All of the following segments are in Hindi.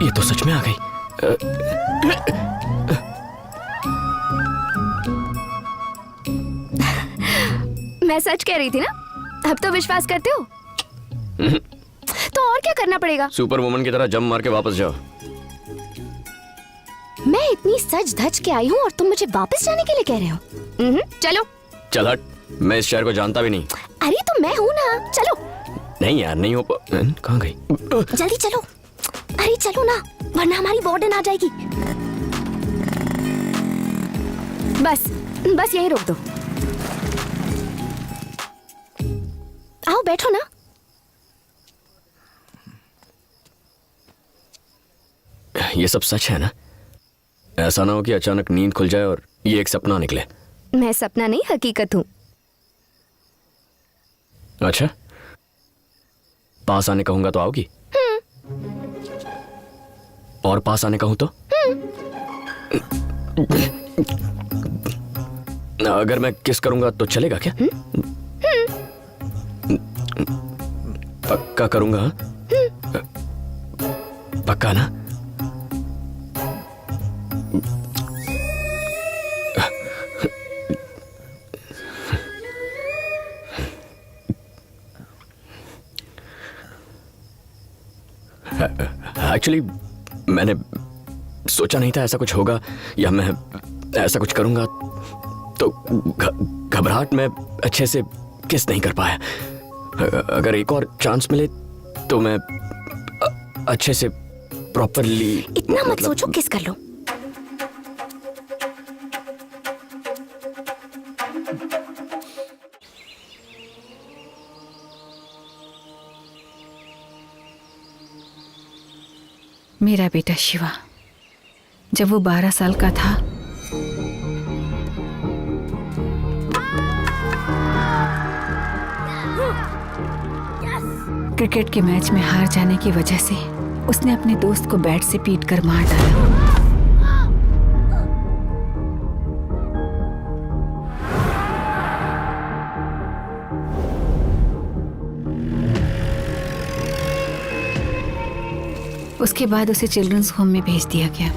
ये तो सच में आ गई। मैं सच कह रही थी ना, अब तो विश्वास करते हो? तो और क्या करना पड़ेगा? सुपर वुमन की तरह जंप मार के वापस जाओ। मैं इतनी सज धज के आई हूँ और तुम मुझे वापस जाने के लिए कह रहे हो? चलो। चल हट, मैं इस शहर को जानता भी नहीं। अरे तो मैं हूँ ना, चलो। नहीं यार, नहीं हो कहाँ गई? जल्दी चलो। अरे चलो ना, वरना हमारी वार्डन आ जाएगी। बस यहीं रोक दो। आओ बैठो ना। ये सब सच है ना? ऐसा ना हो कि अचानक नींद खुल जाए और ये एक सपना निकले। मैं सपना नहीं, हकीकत हूँ। अच्छा, पास आने कहूंगा तो आओगी? और पास आने कहूं तो? अगर मैं किस करूंगा तो चलेगा क्या? पक्का करूंगा? पक्का ना? एक्चुअली मैंने सोचा नहीं था ऐसा कुछ होगा या मैं ऐसा कुछ करूंगा, तो घबराहट में अच्छे से किस नहीं कर पाया। अगर एक और चांस मिले तो मैं अच्छे से प्रॉपरली। इतना मत सोचो, किस कर लो। मेरा बेटा शिवा जब वो 12 साल का था, क्रिकेट के मैच में हार जाने की वजह से उसने अपने दोस्त को बैट से पीटकर मार डाला। उसके बाद उसे चिल्ड्रंस होम में भेज दिया गया।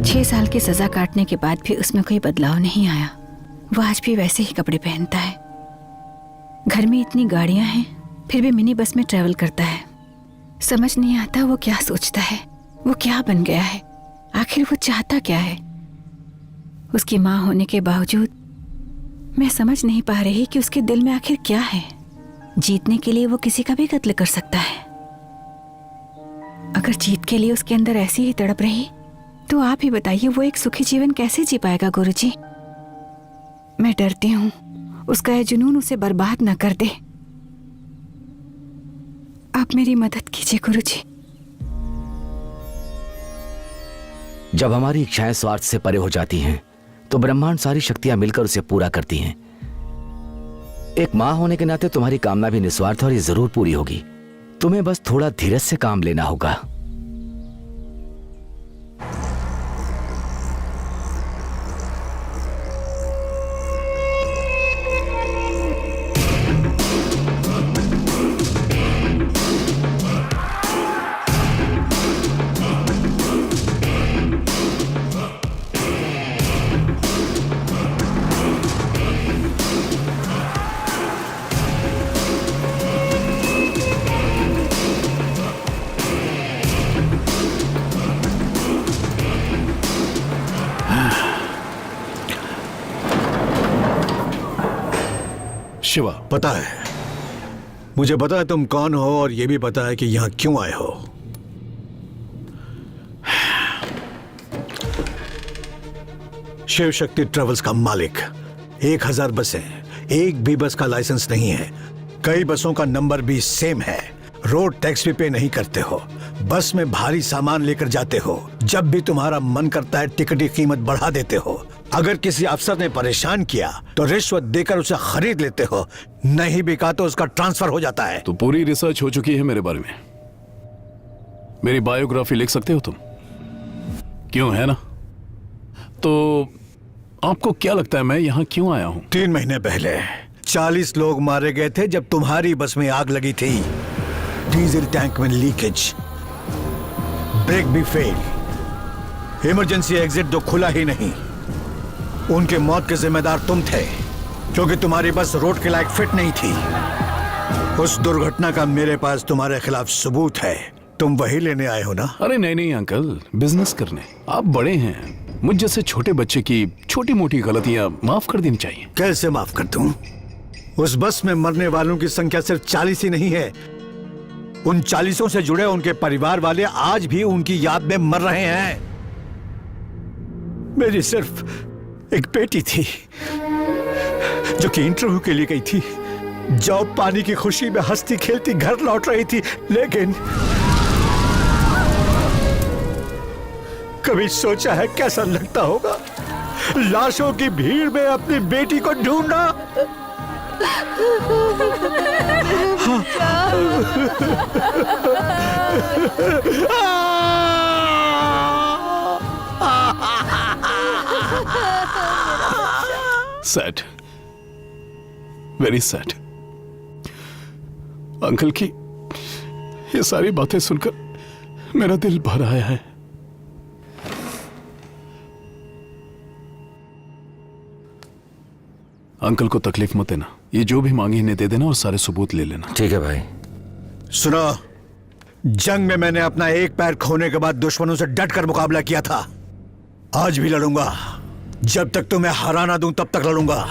छह साल की सजा काटने के बाद भी उसमें कोई बदलाव नहीं आया। वो आज भी वैसे ही कपड़े पहनता है। घर में इतनी गाड़ियां हैं, फिर भी मिनी बस में ट्रेवल करता है। समझ नहीं आता वो क्या सोचता है, वो क्या बन गया है, आखिर वो चाहता क्या है। उसकी माँ होने के बावजूद मैं समझ नहीं पा रही कि उसके दिल में आखिर क्या है। जीतने के लिए वो किसी का भी कत्ल कर सकता है। अगर जीत के लिए उसके अंदर ऐसी ही तड़प रही तो आप ही बताइए वो एक सुखी जीवन कैसे जी पाएगा गुरुजी। मैं डरती हूँ उसका यह जुनून उसे बर्बाद न कर दे। आप मेरी मदद कीजिए गुरुजी। जब हमारी इच्छाएं स्वार्थ से परे हो जाती हैं तो ब्रह्मांड सारी शक्तियां मिलकर उसे पूरा करती हैं। एक मां होने के नाते तुम्हारी कामना भी निस्वार्थ और ये जरूर पूरी होगी। तुम्हें बस थोड़ा धीरज से काम लेना होगा। शिवा, पता है, मुझे पता है तुम कौन हो और यह भी पता है कि यहां क्यों आए हो। शिव शक्ति ट्रेवल्स का मालिक। 1000 बसें, एक भी बस का लाइसेंस नहीं है। कई बसों का नंबर भी सेम है। रोड टैक्स भी पे नहीं करते हो। बस में भारी सामान लेकर जाते हो। जब भी तुम्हारा मन करता है टिकट की कीमत बढ़ा देते हो। अगर किसी अफसर ने परेशान किया तो रिश्वत देकर उसे खरीद लेते हो। नहीं बिका तो उसका ट्रांसफर हो जाता है। तो पूरी रिसर्च हो चुकी है मेरे बारे में। मेरी बायोग्राफी लिख सकते हो तुम? क्यों, है ना? तो आपको क्या लगता है मैं यहाँ क्यों आया हूँ? 3 महीने पहले 40 लोग मारे गए थे जब तुम्हारी बस में आग लगी थी। डीजल टैंक में लीकेज, ब्रेक भी फेल, इमरजेंसी एग्जिट तो खुला ही नहीं। उनके मौत के जिम्मेदार तुम थे क्योंकि तुम्हारी बस रोड के लायक फिट नहीं थी। उस दुर्घटना का मेरे पास तुम्हारे खिलाफ सबूत है। तुम वही लेने आए हो ना? अरे नहीं अंकल, बिजनेस करने। आप बड़े हैं, मुझ जैसे छोटे बच्चे की छोटी मोटी गलतियां माफ कर देनी चाहिए। कैसे माफ कर दूं? उस बस में मरने वालों की संख्या सिर्फ 40 ही नहीं है। उन 40 से जुड़े उनके परिवार वाले आज भी उनकी याद में मर रहे हैं। मेरी सिर्फ एक बेटी थी जो कि इंटरव्यू के लिए गई थी। जॉब पाने की खुशी में हंसती खेलती घर लौट रही थी, लेकिन कभी सोचा है कैसा लगता होगा लाशों की भीड़ में अपनी बेटी को ढूंढना? Sad, very sad. अंकल की ये सारी बातें सुनकर मेरा दिल भर आया है। अंकल को तकलीफ मत देना, ये जो भी मांगे इन्हें दे देना और सारे सबूत ले लेना। ठीक है भाई। सुनो, जंग में मैंने अपना एक पैर खोने के बाद दुश्मनों से डटकर मुकाबला किया था। आज भी लड़ूंगा। जब तक तुम्हें हरा ना दूं तब तक लड़ूंगा।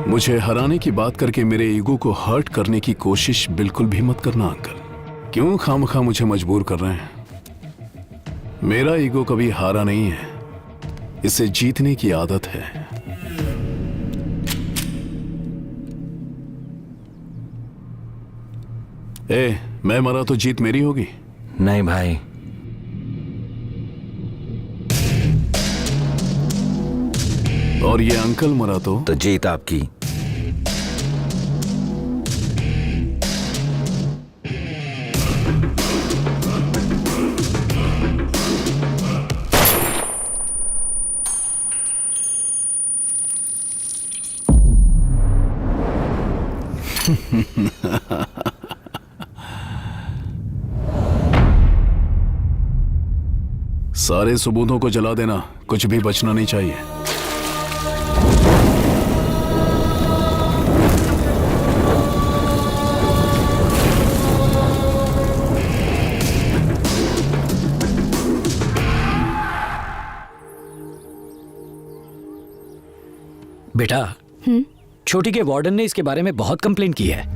मुझे हराने की बात करके मेरे ईगो को हर्ट करने की कोशिश बिल्कुल भी मत करना अंकल। क्यों खामखा मुझे मजबूर कर रहे हैं? मेरा ईगो कभी हारा नहीं है, इसे जीतने की आदत है। मैं मरा तो जीत मेरी होगी? नहीं भाई, और ये अंकल मरा तो जीत आपकी। सारे सबूतों को जला देना, कुछ भी बचना नहीं चाहिए। बेटा, छोटी के वार्डन ने इसके बारे में बहुत कंप्लेन की है।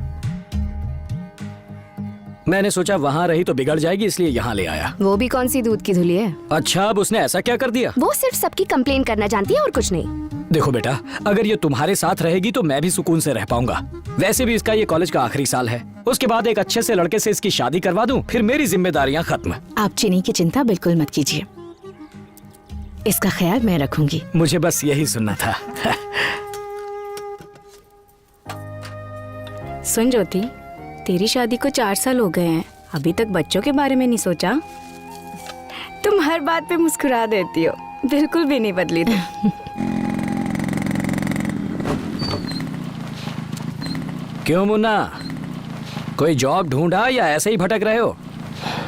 मैंने सोचा वहां रही तो बिगड़ जाएगी, इसलिए यहाँ ले आया। वो भी कौन सी दूध की धुली है? अच्छा, अब उसने ऐसा क्या कर दिया? वो सिर्फ सबकी कंप्लेन करना जानती है और कुछ नहीं। देखो बेटा, अगर ये तुम्हारे साथ रहेगी तो मैं भी सुकून से रह पाऊंगा। वैसे भी इसका ये कॉलेज का आखिरी साल है। उसके बाद एक अच्छे से लड़के से इसकी शादी करवा दूं, फिर मेरी जिम्मेदारियां खत्म। आप चीनी की चिंता बिल्कुल मत कीजिए, इसका ख्याल मैं रखूंगी। मुझे बस यही सुनना था। सुन ज्योति, तेरी शादी को 4 साल हो गए हैं, अभी तक बच्चों के बारे में नहीं सोचा? तुम हर बात पे मुस्कुरा देती हो, बिल्कुल भी नहीं बदली तुम। क्यों मुन्ना, कोई जॉब ढूंढा या ऐसे ही भटक रहे हो?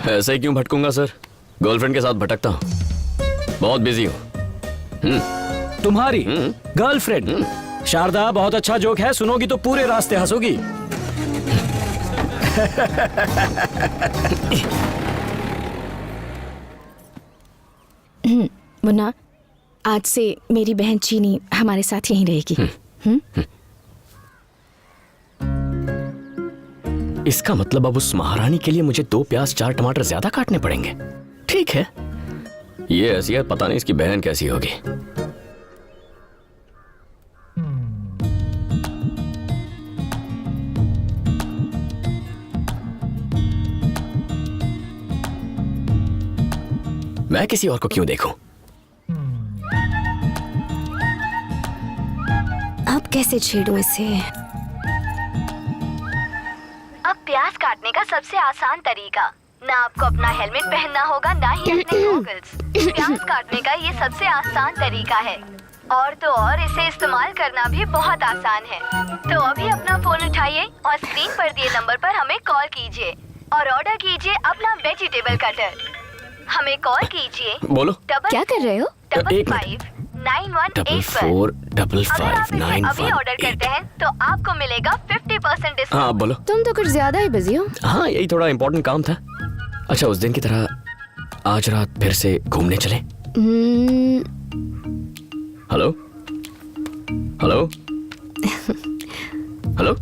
ऐसे ही क्यों भटकूंगा सर, गर्लफ्रेंड के साथ भटकता हूँ, बहुत बिजी हूँ। तुम्हारी गर्लफ्रेंड? शारदा, बहुत अच्छा जोक है, सुनोगी तो पूरे रास्ते हंसोगी। मुन्ना, आज से मेरी बहन चीनी हमारे साथ यहीं रहेगी। इसका मतलब अब उस महारानी के लिए मुझे 2 प्याज 4 टमाटर ज्यादा काटने पड़ेंगे। ठीक है, ये ऐसी है, पता नहीं इसकी बहन कैसी होगी। मैं किसी और को क्यों देखूं? अब कैसे छेड़ूं इसे? अब प्याज काटने का सबसे आसान तरीका, ना आपको अपना हेलमेट पहनना होगा, ना ही अपने गॉगल्स। प्याज काटने का ये सबसे आसान तरीका है। और तो और इसे इस्तेमाल करना भी बहुत आसान है। तो अभी अपना फोन उठाइए और स्क्रीन पर दिए नंबर पर हमें कॉल कीजिए और ऑर्डर कीजिए अपना वेजिटेबल कटर। हमें कॉल कीजिए बोलो। क्या कर रहे हो? एक 5591 4 अगर आप 5 इसे 9 अभी ऑर्डर करते हैं तो आपको मिलेगा 50% हाँ डिस्काउंट। बोलो। तुम तो कुछ ज्यादा ही बिजी हो। हाँ यही थोड़ा इम्पोर्टेंट काम था। अच्छा उस दिन की तरह आज रात फिर से घूमने चले। Hello hello hello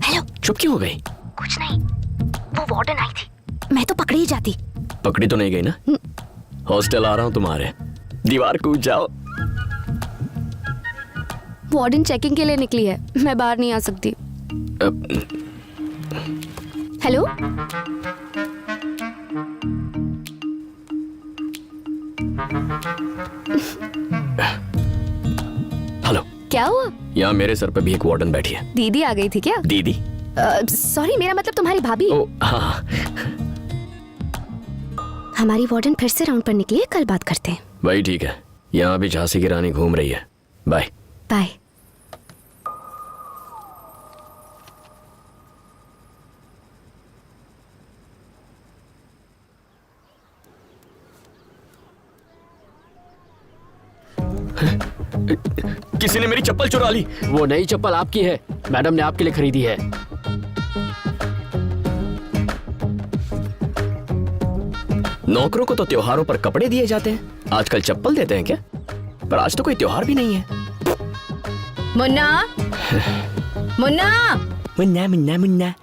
hello. चुप क्यों हो गई? कुछ नहीं, वो वार्डन आई थी, मैं तो पकड़ी ही जाती। पकड़ी तो नहीं गई ना? हॉस्टल आ रहा हूँ तुम्हारे, दीवार कूद जाओ। वार्डन चेकिंग के लिए निकली है, मैं बाहर नहीं आ सकती। हेलो। हेलो। क्या हुआ? यहाँ मेरे सर पे भी एक वार्डन बैठी है। दीदी आ गई थी क्या? दीदी? सॉरी, मेरा मतलब तुम्हारी भाभी। ओ हाँ। हमारी वार्डन फिर से राउंड पर निकली है, कल बात करते हैं। भाई ठीक है, यहाँ भी झांसी की रानी घूम रही है। Bye bye. किसी ने मेरी चप्पल चुरा ली। वो नई चप्पल आपकी है, मैडम ने आपके लिए खरीदी है। नौकरों को तो त्योहारों पर कपड़े दिए जाते हैं, आजकल चप्पल देते हैं क्या? पर आज तो कोई त्योहार भी नहीं है। मुन्ना मुन्ना मुन्ना मुन्ना मुन्ना